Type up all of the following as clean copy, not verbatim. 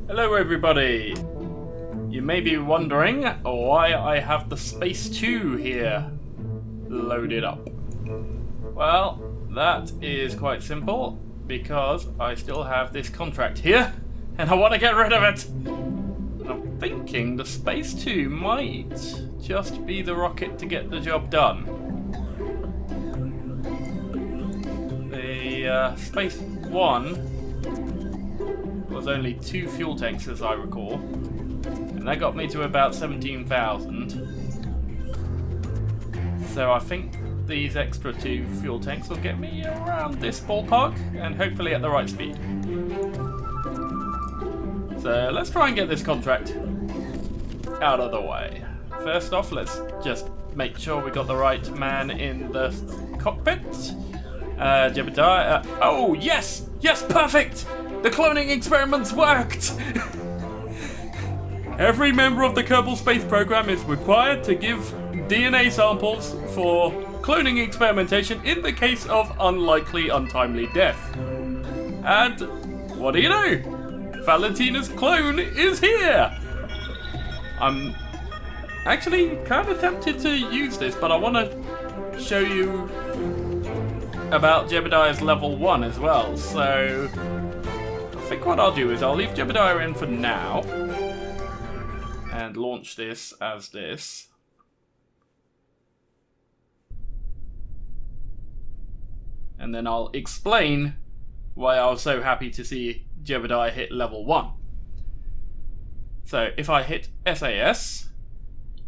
Hello everybody! You may be wondering why I have the Space 2 here loaded up. Well, that is quite simple, because I still have this contract here, and I want to get rid of it! And I'm thinking the Space 2 might just be the rocket to get the job done. The Space 1 was only 2 fuel tanks as I recall, and that got me to about 17,000. So I think these extra 2 fuel tanks will get me around this ballpark and hopefully at the right speed. So let's try and get this contract out of the way. First off, let's just make sure we got the right man in the cockpit. Jebediah. Oh yes! Yes, perfect! The cloning experiments worked! Every member of the Kerbal space program is required to give DNA samples for cloning experimentation in the case of unlikely untimely death. And what do you know? Valentina's clone is here! I'm actually kind of tempted to use this, but I want to show you about Jebediah's level 1 as well, so I think what I'll do is I'll leave Jebediah in for now and launch this as this. And then I'll explain why I was so happy to see Jebediah hit level 1. So if I hit SAS,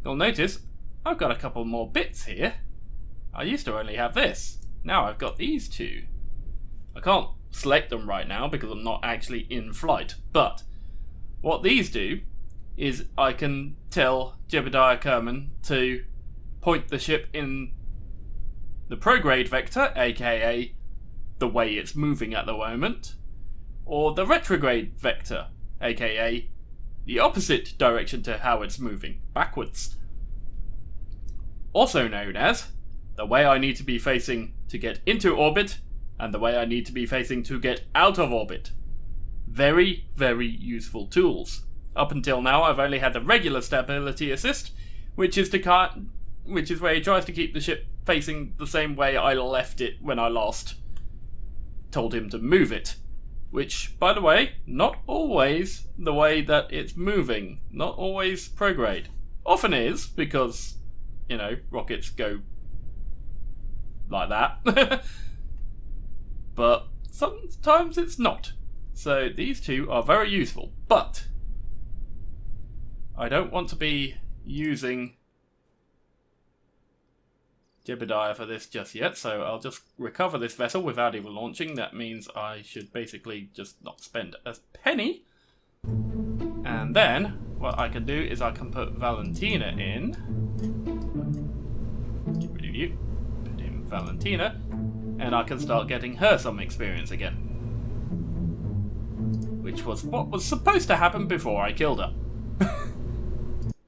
you'll notice I've got a couple more bits here. I used to only have this. Now I've got these 2. I can't select them right now because I'm not actually in flight, but what these do is I can tell Jebediah Kerman to point the ship in the prograde vector, aka the way it's moving at the moment, or the retrograde vector, aka the opposite direction to how it's moving, backwards. Also known as the way I need to be facing to get into orbit and the way I need to be facing to get out of orbit. Very, very useful tools. Up until now, I've only had the regular stability assist, which is where he tries to keep the ship facing the same way I left it when I last told him to move it. Which, by the way, not always the way that it's moving. Not always prograde. Often is, because, you know, rockets go like that. But sometimes it's not. So these 2 are very useful, but I don't want to be using Jebediah for this just yet, so I'll just recover this vessel without even launching. That means I should basically just not spend a penny. And then what I can do is I can put Valentina in. Get rid of you. Put in Valentina. And I can start getting her some experience again. Which was what was supposed to happen before I killed her.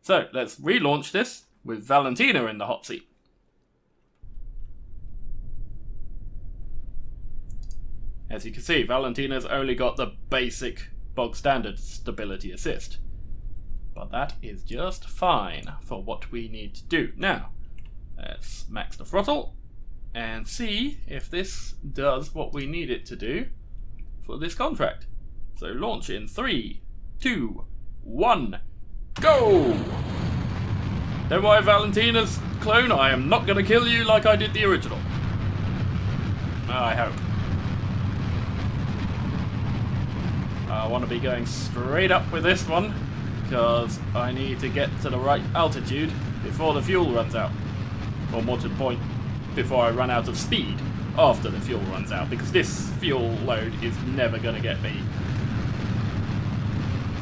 So, let's relaunch this with Valentina in the hot seat. As you can see, Valentina's only got the basic bog standard stability assist. But that is just fine for what we need to do. Now, let's max the throttle and see if this does what we need it to do for this contract. So launch in 3, 2, 1, go! Don't worry, Valentina's clone, I am not going to kill you like I did the original. I hope. I want to be going straight up with this one, because I need to get to the right altitude before the fuel runs out. Or more to the point, before I run out of speed after the fuel runs out, because this fuel load is never going to get me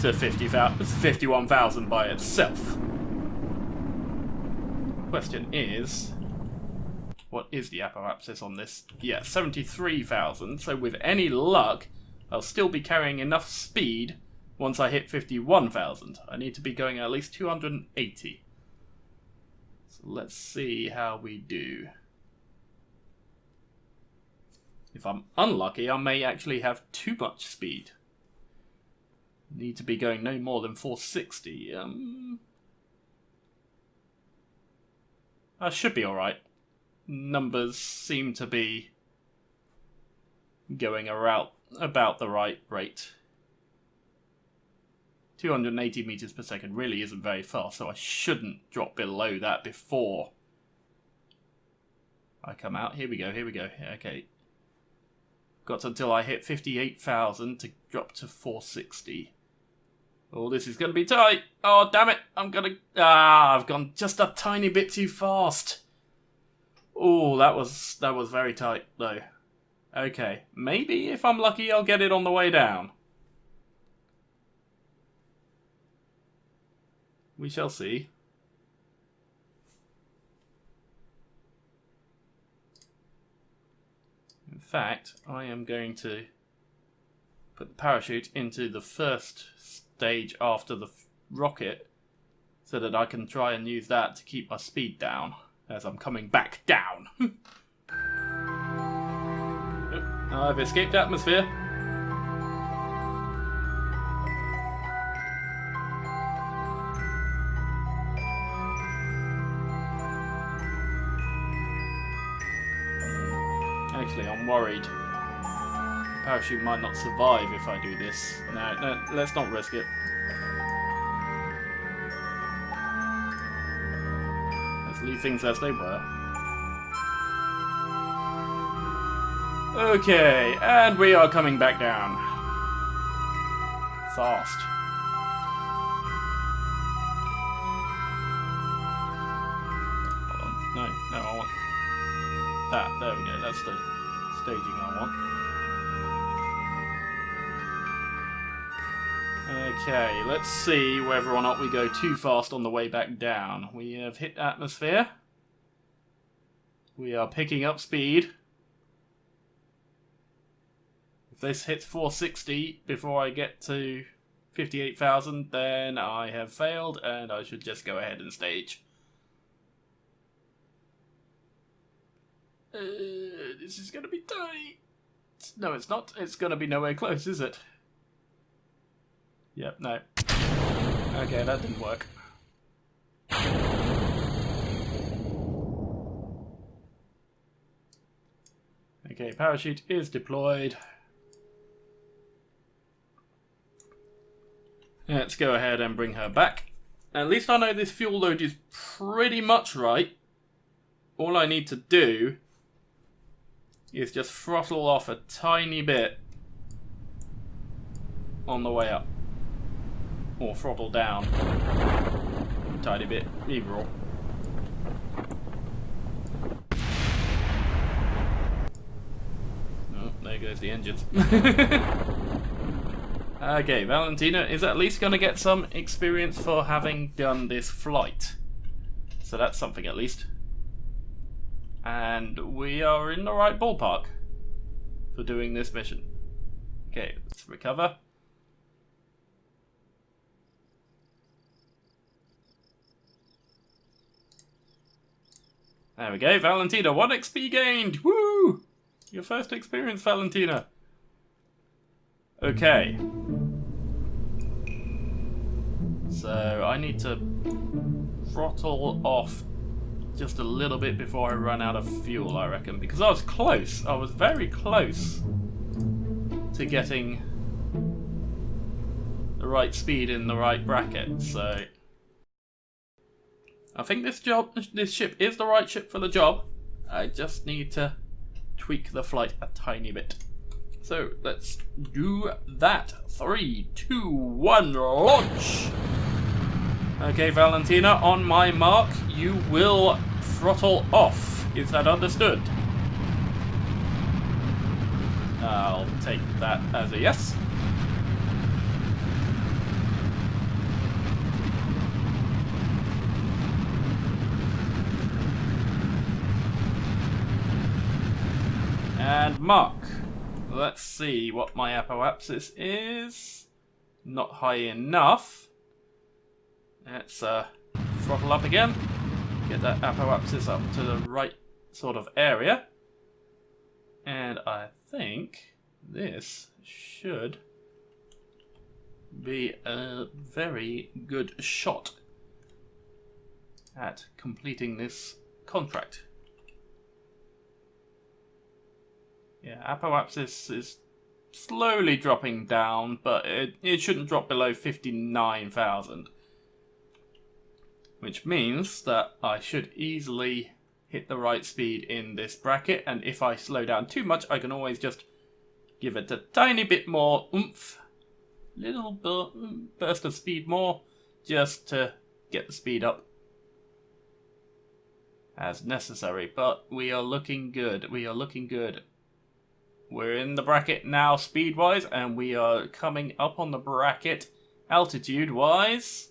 to 51,000 by itself. Question is, what is the apoapsis on this? Yeah, 73,000, so with any luck, I'll still be carrying enough speed once I hit 51,000. I need to be going at least 280. So let's see how we do. If I'm unlucky, I may actually have too much speed. Need to be going no more than 460. I should be alright. Numbers seem to be going around about the right rate. 280 meters per second really isn't very fast, so I shouldn't drop below that before I come out. Here we go, here we go. Okay. Got until I hit 58,000 to drop to 460. Oh, this is going to be tight. Oh, damn it. I'm going to... I've gone just a tiny bit too fast. Oh, that was very tight, though. Okay. Maybe, if I'm lucky, I'll get it on the way down. We shall see. In fact, I am going to put the parachute into the first stage after the rocket so that I can try and use that to keep my speed down as I'm coming back down. Oh, I've escaped atmosphere. Actually, I'm worried. The parachute might not survive if I do this. No, let's not risk it. Let's leave things as they were. Okay, and we are coming back down. Fast. Hold on. No, I want that. There we go. That's the staging I want. Okay, let's see whether or not we go too fast on the way back down. We have hit atmosphere. We are picking up speed. If this hits 460 before I get to 58,000, then I have failed and I should just go ahead and stage. This is going to be tight. No, it's not. It's going to be nowhere close, is it? Yep, no. Okay, that didn't work. Okay, parachute is deployed. Let's go ahead and bring her back. At least I know this fuel load is pretty much right. All I need to do is just throttle off a tiny bit on the way up. Or throttle down a tiny bit, either or. Oh, there goes the engines. Okay, Valentina is at least going to get some experience for having done this flight. So that's something at least. And we are in the right ballpark for doing this mission. Okay, let's recover. There we go, Valentina, 1 XP gained! Woo! Your first experience, Valentina. Okay. So, I need to throttle off just a little bit before I run out of fuel, I reckon. Because I was close. I was very close to getting the right speed in the right bracket, so... I think this ship is the right ship for the job. I just need to tweak the flight a tiny bit. So let's do that. 3, 2, 1, launch! Okay, Valentina, on my mark, you will throttle off. Is that understood? I'll take that as a yes. And mark. Let's see what my apoapsis is. Not high enough. Let's throttle up again. Get that apoapsis up to the right sort of area. And I think this should be a very good shot at completing this contract. Yeah, apoapsis is slowly dropping down, but it shouldn't drop below 59,000. Which means that I should easily hit the right speed in this bracket, and if I slow down too much, I can always just give it a tiny bit more oomph, little burst of speed more, just to get the speed up as necessary. But we are looking good, we are looking good. We're in the bracket now speed-wise, and we are coming up on the bracket altitude-wise.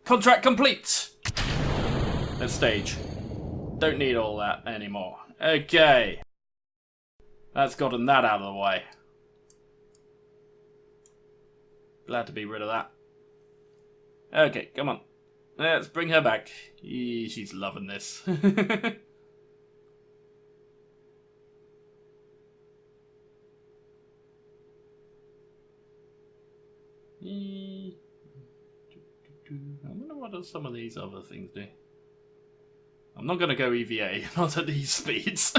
Contract complete! Let's stage. Don't need all that anymore. Okay. That's gotten that out of the way. Glad to be rid of that. Okay, come on. Let's bring her back. She's loving this. I wonder what some of these other things do. I'm not going to go EVA, not at these speeds.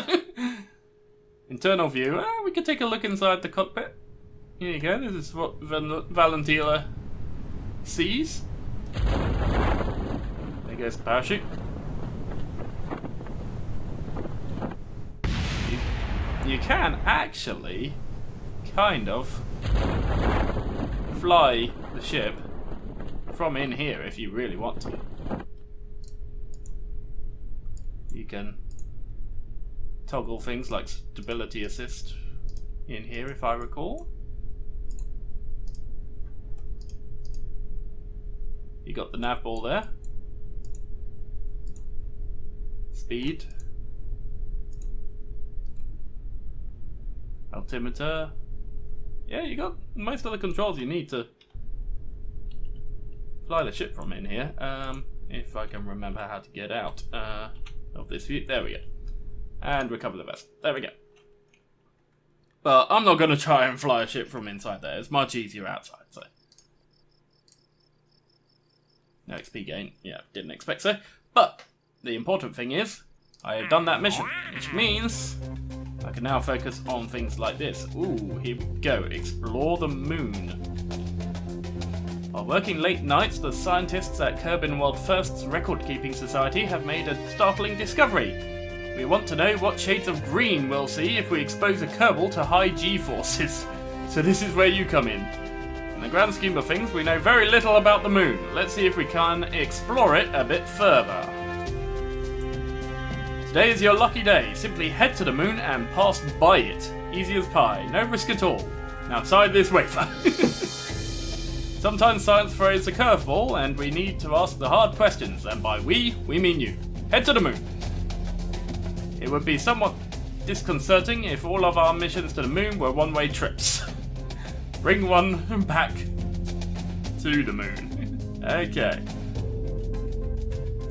Internal view. We could take a look inside the cockpit. Here you go. This is what Valentila sees. There goes the parachute. You can actually kind of fly the ship from in here if you really want to. You can toggle things like stability assist in here, if I recall. You got the nav ball there. Speed. Altimeter. Yeah, you got most of the controls you need to fly the ship from in here. If I can remember how to get out of this view. There we go. And recover the vessel. There we go. But I'm not going to try and fly a ship from inside there. It's much easier outside, so. No XP gain. Yeah, didn't expect so. But the important thing is, I have done that mission, which means I can now focus on things like this. Ooh, here we go. Explore the moon. While working late nights, the scientists at Kerbal World First's Record-Keeping Society have made a startling discovery. We want to know what shades of green we'll see if we expose a Kerbal to high G-forces. So this is where you come in. In the grand scheme of things, we know very little about the moon. Let's see if we can explore it a bit further. Today is your lucky day. Simply head to the moon and pass by it. Easy as pie. No risk at all. Now side this wafer. Sometimes science throws a curveball and we need to ask the hard questions, and by we mean you. Head to the moon. It would be somewhat disconcerting if all of our missions to the moon were one-way trips. Bring one back to the moon. Okay.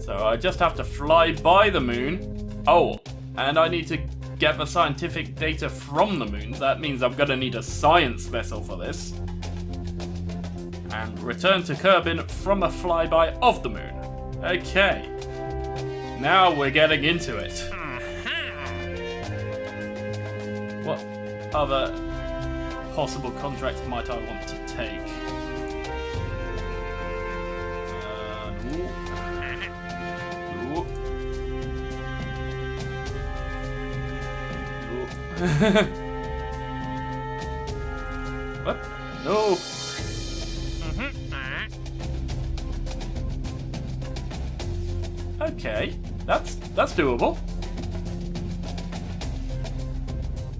So I just have to fly by the moon. Oh, and I need to gather scientific data from the moon. That means I'm going to need a science vessel for this. And return to Kerbin from a flyby of the moon. Okay. Now we're getting into it. What other possible contracts might I want to take? What? No. Okay, that's doable.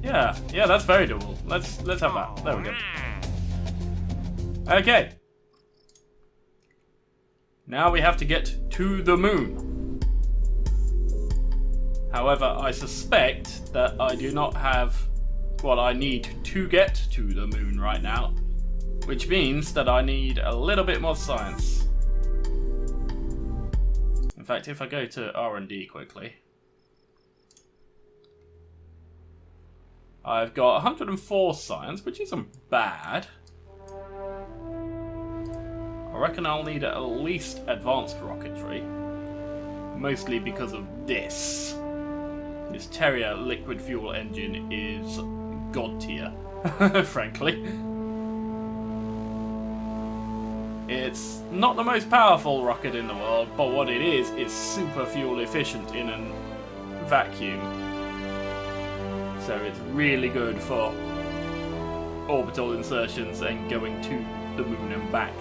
Yeah, that's very doable. Let's have that. There we go. Okay. Now we have to get to the moon. However, I suspect that I do not have what I need to get to the moon right now, which means that I need a little bit more science. In fact, if I go to R&D quickly, I've got 104 science, which isn't bad. I reckon I'll need at least advanced rocketry. Mostly because of this. This Terrier liquid fuel engine is god tier, frankly. It's not the most powerful rocket in the world, but what it is super fuel efficient in a vacuum. So it's really good for orbital insertions and going to the moon and back.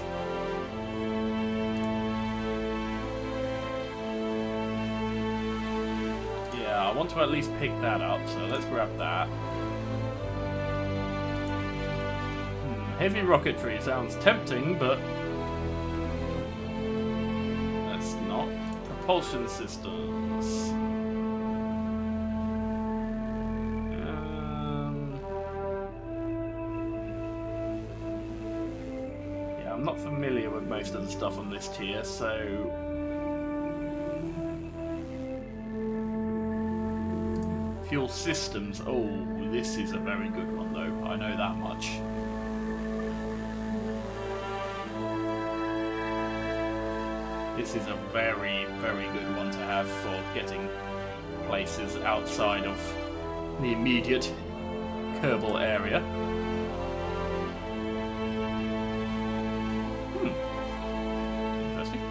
Yeah, I want to at least pick that up, so let's grab that. Heavy rocketry sounds tempting, but that's not. Propulsion systems. Yeah, I'm not familiar with most of the stuff on this tier, so fuel systems. Oh, this is a very good one, though. I know that much. This is a very, very good one to have for getting places outside of the immediate Kerbal area. Interesting.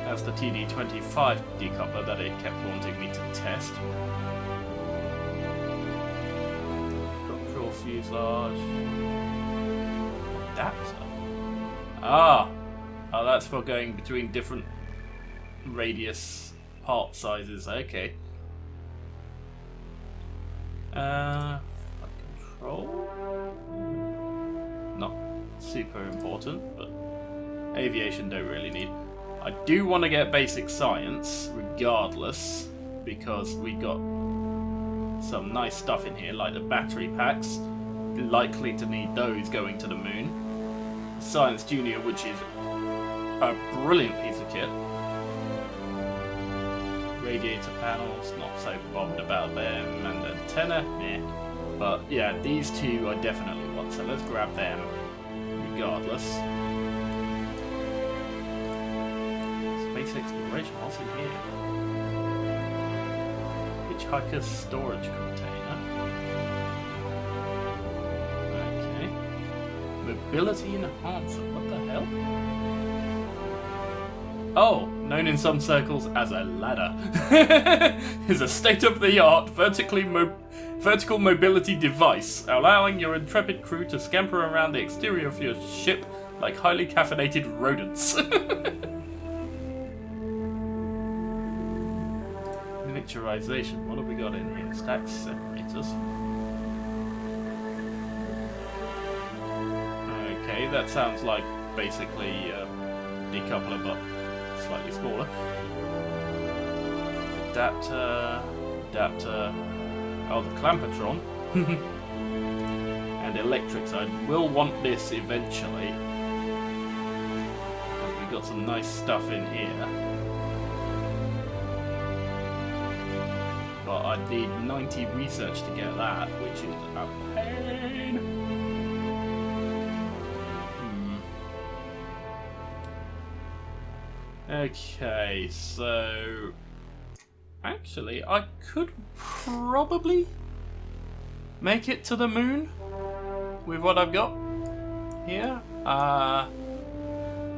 That's the TD-25 decoupler that it kept wanting me to test. Structural fuselage. Adapter. Oh, that's for going between different radius part sizes. Okay. Control. Not super important, but aviation don't really need. I do want to get basic science, regardless, because we got some nice stuff in here, like the battery packs. Likely to need those going to the moon. Science Junior, which is a brilliant piece of kit. Radiator panels, not so bothered about them, and antenna, meh. But yeah, these two I definitely want, so let's grab them regardless. Space exploration, what's in here? Hitchhiker's storage container. Mobility enhancer, what the hell? Oh, known in some circles as a ladder. Is a state-of-the-art vertical mobility device, allowing your intrepid crew to scamper around the exterior of your ship like highly caffeinated rodents. Miniaturization, what have we got in here? Stack separators. Okay, that sounds like basically decoupler, but slightly smaller. Adapter. Oh, the clampetron. And electrics. I will want this eventually. Because we've got some nice stuff in here. But I'd need 90 research to get that, which is a pain. Okay, so actually I could probably make it to the moon with what I've got here.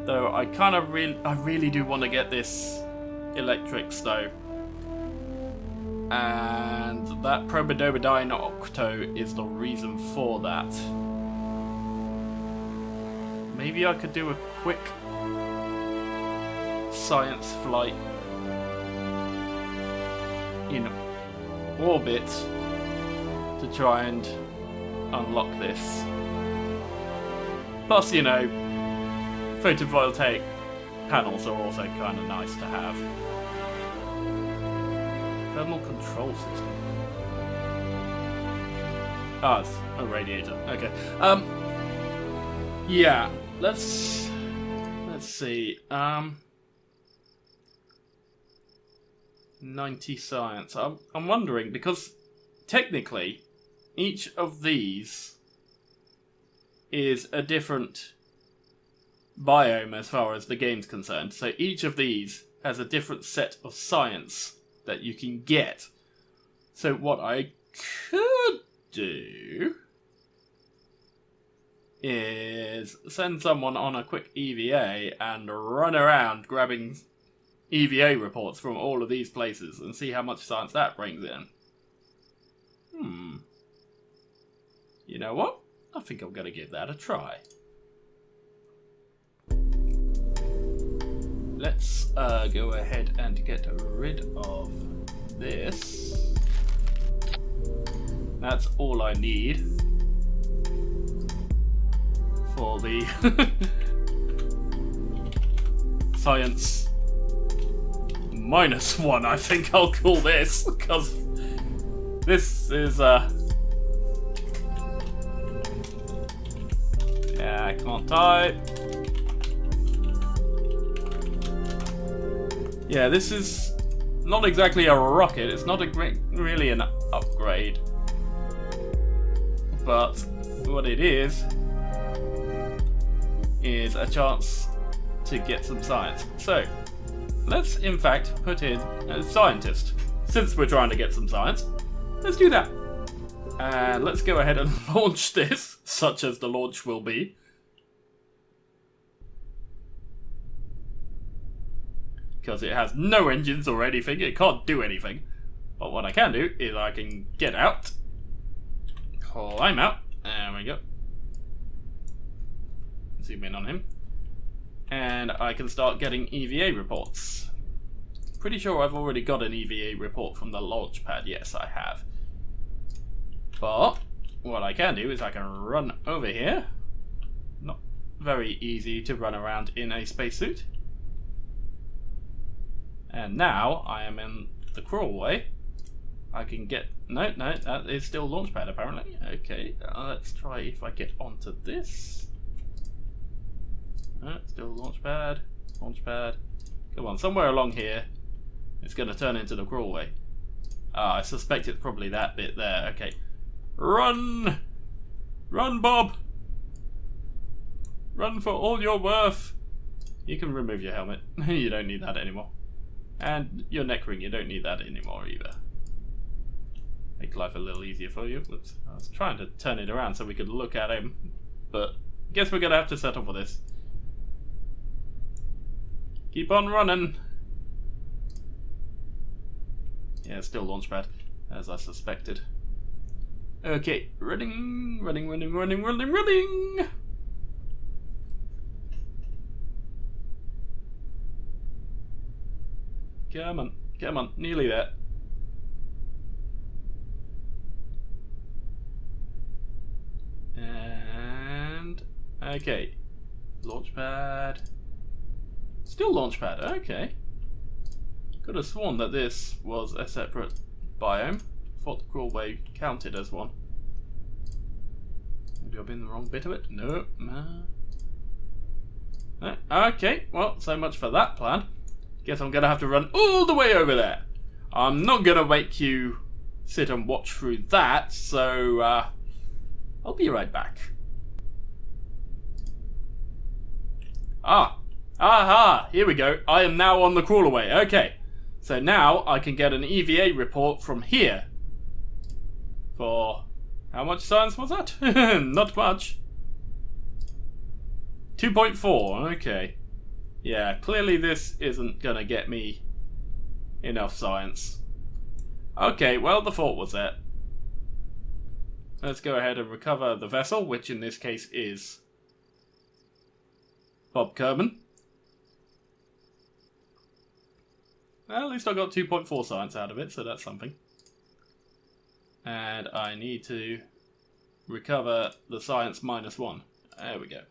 Though I really do want to get this electrics though. And that Probodobodine Octo is the reason for that. Maybe I could do a quick science flight in orbit to try and unlock this. Plus, you know, photovoltaic panels are also kind of nice to have. Thermal control system. Ah, it's a radiator. Okay. Yeah. Let's see. 90 science. I'm wondering, because technically each of these is a different biome as far as the game's concerned. So each of these has a different set of science that you can get. So what I could do is send someone on a quick EVA and run around grabbing EVA reports from all of these places and see how much science that brings in. You know what? I think I'm going to give that a try. Let's go ahead and get rid of this. That's all I need for the science -1, I think I'll call this, because this is yeah, I can't type. Yeah, this is not exactly a rocket. It's not really an upgrade. But what it is a chance to get some science. So, let's in fact put in a scientist. Since we're trying to get some science, let's do that. And let's go ahead and launch this, such as the launch will be. Because it has no engines or anything, it can't do anything. But what I can do is I can get out, climb out, there we go. Zoom in on him. And I can start getting EVA reports. Pretty sure I've already got an EVA report from the launch pad, yes I have. But what I can do is I can run over here. Not very easy to run around in a spacesuit. And now I am in the crawlway. I can get... No, that is still launchpad apparently. Okay, let's try if I get onto this. Still launchpad. Come on, somewhere along here. It's going to turn into the crawlway. I suspect it's probably that bit there. Okay. Run! Run, Bob! Run for all you're worth! You can remove your helmet. You don't need that anymore. And your neck ring, you don't need that anymore either. Make life a little easier for you. Whoops. I was trying to turn it around so we could look at him, but guess we're gonna have to settle for this. Keep on running. Yeah, still launchpad, as I suspected. Okay, running. Come on, nearly there. And okay, launchpad. Still launchpad. Okay. Could have sworn that this was a separate biome. Thought the crawlway counted as one. Maybe I've been the wrong bit of it. No. Okay. Well, so much for that plan. Guess I'm gonna have to run all the way over there. I'm not gonna make you sit and watch through that, so I'll be right back. Aha! Here we go. I am now on the crawlaway. Okay. So now I can get an EVA report from here. For how much science was that? Not much. 2.4. Okay. Yeah, clearly this isn't gonna get me enough science. Okay, well, the thought was that. Let's go ahead and recover the vessel, which in this case is Bob Kerbal. Well, at least I got 2.4 science out of it, so that's something. And I need to recover the science -1. There we go.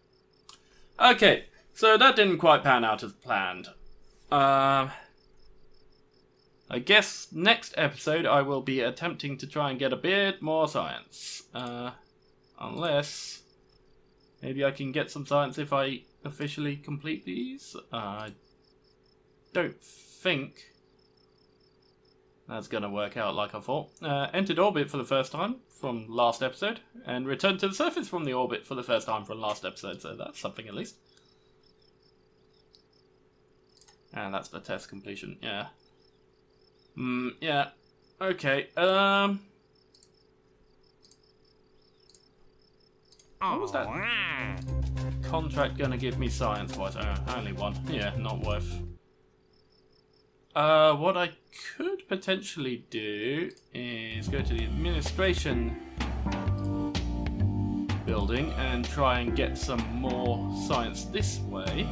Okay. So that didn't quite pan out as planned. I guess next episode I will be attempting to try and get a bit more science. Unless maybe I can get some science if I officially complete these. I don't think That's going to work out like I thought. Entered orbit for the first time from last episode, and returned to the surface from the orbit for the first time from last episode, so that's something at least. And that's the test completion, yeah. Yeah. Okay, what was that contract gonna give me science-wise? Only one. Yeah, not worth. What I could potentially do is go to the administration building and try and get some more science this way.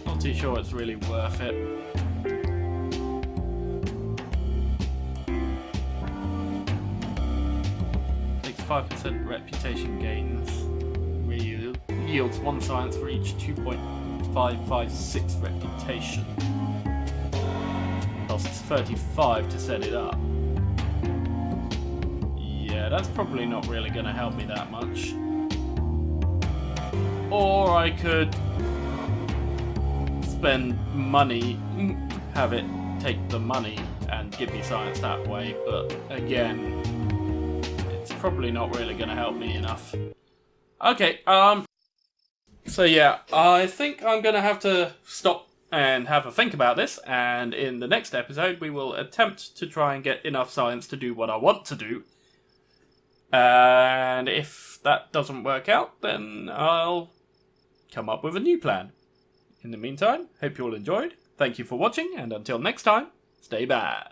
Not too sure it's really worth it. Takes 5% reputation gains. Yields 1 science for each 2.556 reputation. Costs 35 to set it up. Yeah, that's probably not really going to help me that much. Or I could spend money, have it take the money and give me science that way, but again, it's probably not really going to help me enough. Okay, so yeah, I think I'm going to have to stop and have a think about this, and in the next episode we will attempt to try and get enough science to do what I want to do. And if that doesn't work out, then I'll come up with a new plan. In the meantime, hope you all enjoyed. Thank you for watching, and until next time, stay bad.